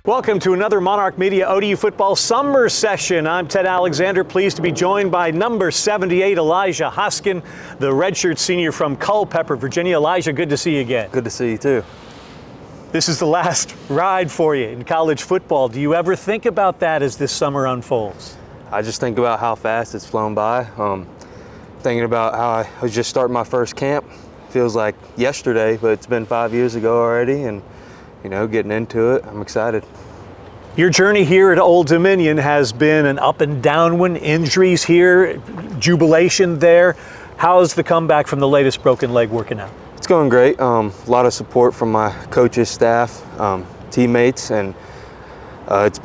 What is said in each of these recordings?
Welcome to another Monarch Media ODU Football Summer Session. I'm Ted Alexander, pleased to be joined by number 78, Elijah Hoskin, the redshirt senior from Culpeper, Virginia. Elijah, good to see you again. Good to see you too. This is the last ride for you in college football. Do you ever think about that as this summer unfolds? I just think about how fast it's flown by. Thinking about how I was just starting my first camp. Feels like yesterday, but it's been 5 years ago already, and getting into it, I'm excited. Your journey here at Old Dominion has been an up and down one. Injuries here, jubilation there. How's the comeback from the latest broken leg working out? It's going great. A lot of support from my coaches, staff, teammates, and it's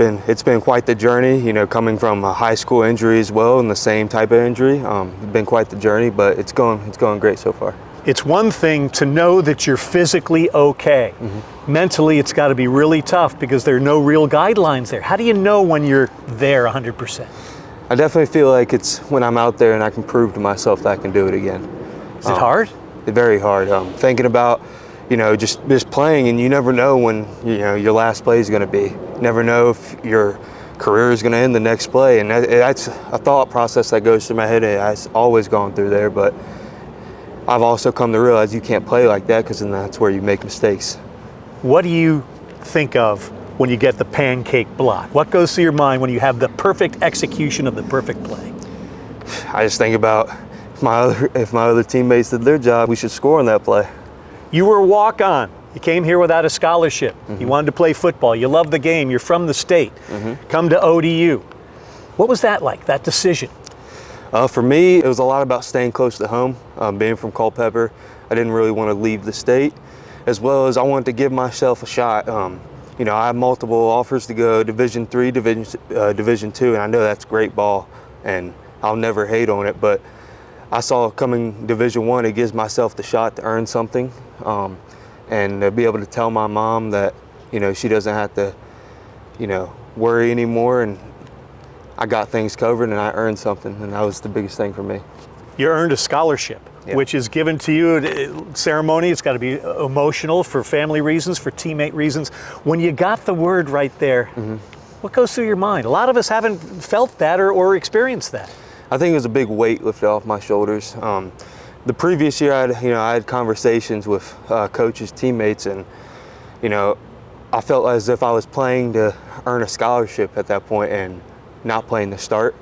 been quite the journey. Coming from a high school injury as well, and the same type of injury. It's been quite the journey, but it's going great so far. It's one thing to know that you're physically okay. Mentally, it's got to be really tough because there are no real guidelines there. How do you know when you're there 100%? I definitely feel like it's when I'm out there and I can prove to myself that I can do it again. Is it hard? Very hard. Thinking about, just playing, and you never know when, your last play is going to be. You never know if your career is going to end the next play, and that's a thought process that goes through my head. It's always gone through there, but I've also come to realize you can't play like that, because then that's where you make mistakes. What do you think of when you get the pancake block? What goes through your mind when you have the perfect execution of the perfect play? I just think about if my other teammates did their job, we should score on that play. You were a walk-on. You came here without a scholarship. You wanted to play football. You love the game. You're from the state. Come to ODU. What was that like, that decision? For me, it was a lot about staying close to home. Being from Culpeper, I didn't really want to leave the state, as well as I wanted to give myself a shot. I have multiple offers to go Division III, Division II, and I know that's great ball, and I'll never hate on it, but I saw coming Division I, it gives myself the shot to earn something, and to be able to tell my mom that, she doesn't have to, worry anymore, and I got things covered and I earned something, and that was the biggest thing for me. You earned a scholarship, which is given to you, ceremony. It's got to be emotional for family reasons, for teammate reasons. When you got the word right there, what goes through your mind? A lot of us haven't felt that or experienced that. I think it was a big weight lifted off my shoulders. The previous year, I had conversations with coaches, teammates, and I felt as if I was playing to earn a scholarship at that point and not playing to start.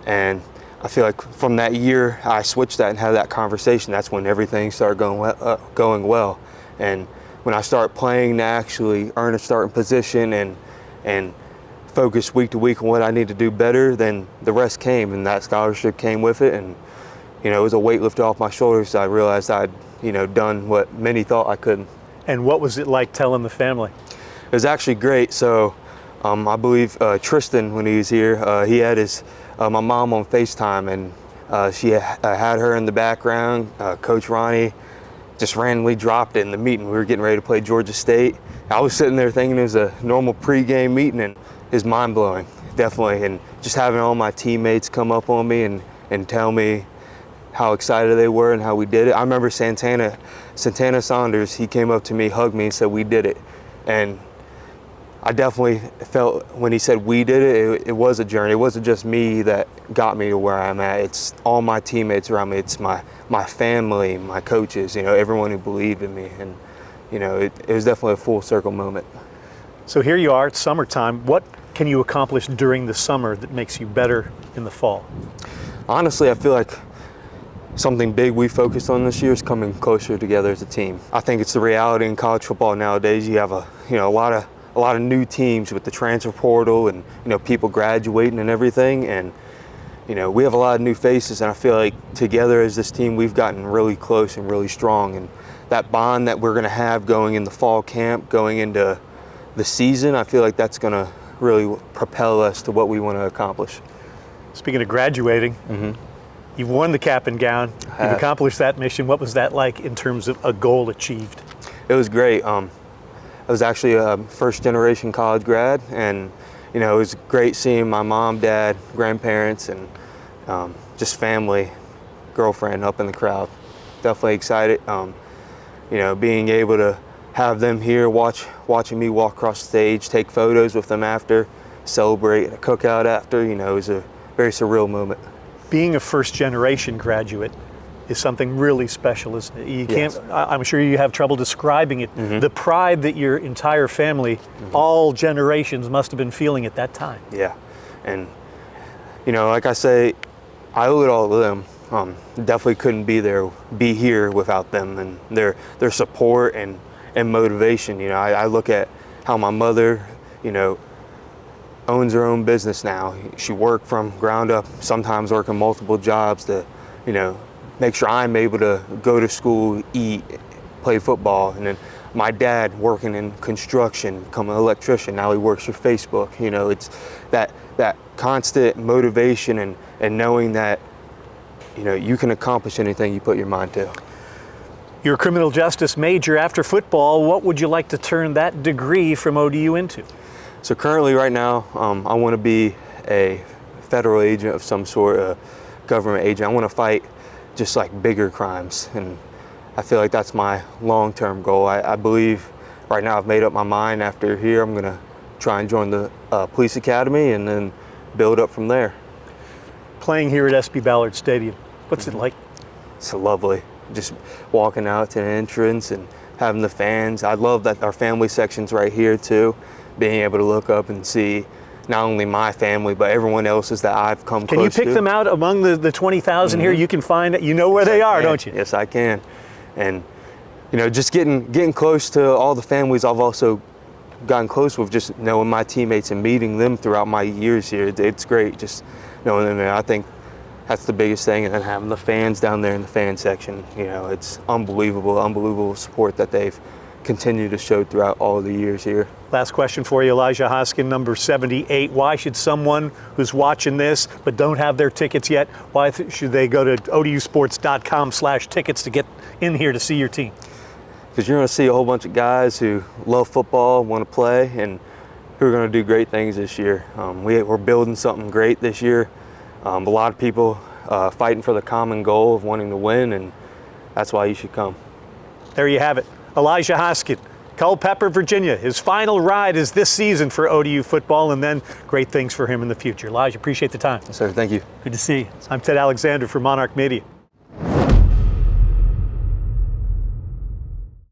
And I feel like from that year, I switched that and had that conversation. That's when everything started going well. And when I started playing to actually earn a starting position and focus week to week on what I need to do better, then the rest came, and that scholarship came with it. And it was a weight lifted off my shoulders. I realized I'd done what many thought I couldn't. And what was it like telling the family? It was actually great. So I believe Tristan, when he was here, he had my mom on FaceTime, and she had her in the background. Coach Ronnie just randomly dropped it in the meeting. We were getting ready to play Georgia State. I was sitting there thinking it was a normal pregame meeting, and it was mind-blowing, definitely. And just having all my teammates come up on me and tell me how excited they were and how we did it. I remember Santana Saunders, he came up to me, hugged me, and said, "We did it." And I definitely felt when he said we did it, it was a journey. It wasn't just me that got me to where I'm at. It's all my teammates around me. It's my family, my coaches, everyone who believed in me. And, it was definitely a full circle moment. So here you are, it's summertime. What can you accomplish during the summer that makes you better in the fall? Honestly, I feel like something big we focused on this year is coming closer together as a team. I think it's the reality in college football nowadays. You have a lot of new teams with the transfer portal and people graduating and everything, and we have a lot of new faces, and I feel like together as this team we've gotten really close and really strong, and that bond that we're going to have going in the fall camp, going into the season, I feel like that's going to really propel us to what we want to accomplish. Speaking of graduating, you've worn the cap and gown, you've accomplished that mission. What was that like in terms of a goal achieved? It was great. I was actually a first-generation college grad, and it was great seeing my mom, dad, grandparents, and just family, girlfriend up in the crowd. Definitely excited. Being able to have them here watching me walk across the stage, take photos with them after, celebrate a cookout after, you know, it was a very surreal moment. Being a first-generation graduate is something really special, isn't it? You can't, Yes. I'm sure you have trouble describing it. The pride that your entire family, all generations, must have been feeling at that time. Yeah, and you know, like I say, I owe it all to them. Definitely couldn't be here without them and their support and motivation. You know, I look at how my mother, you know, owns her own business now. She worked from ground up, sometimes working multiple jobs to, you know, make sure I'm able to go to school, eat, play football. And then my dad working in construction, become an electrician. Now he works for Facebook. You know, it's that constant motivation and knowing that, you know, you can accomplish anything you put your mind to. You're a criminal justice major. After football, what would you like to turn that degree from ODU into? So currently right now, I want to be a federal agent of some sort, a government agent. I want to fight just like bigger crimes. And I feel like that's my long-term goal. I believe right now I've made up my mind. After here, I'm going to try and join the police academy and then build up from there. Playing here at SB Ballard Stadium, what's it like? It's lovely. Just walking out to the entrance and having the fans. I love that our family section's right here too. Being able to look up and see not only my family, but everyone else's that I've come close to. Can you pick them out among the 20,000 here? You can find it. You know where they are, don't you? Yes, I can. And you know, just getting close to all the families I've also gotten close with, just knowing my teammates and meeting them throughout my years here. It's great just knowing them there. I think that's the biggest thing. And then having the fans down there in the fan section, you know, it's unbelievable support that they've continued to show throughout all the years here. Last question for you, Elijah Hoskin, number 78. Why should someone who's watching this but don't have their tickets yet, why should they go to odusports.com/tickets to get in here to see your team? Because you're going to see a whole bunch of guys who love football, want to play, and who are going to do great things this year. We're building something great this year. A lot of people fighting for the common goal of wanting to win, and that's why you should come. There you have it. Elijah Hoskin, Culpeper, Virginia. His final ride is this season for ODU football, and then great things for him in the future. Elijah, appreciate the time. Yes, sir. Thank you. Good to see you. I'm Ted Alexander for Monarch Media.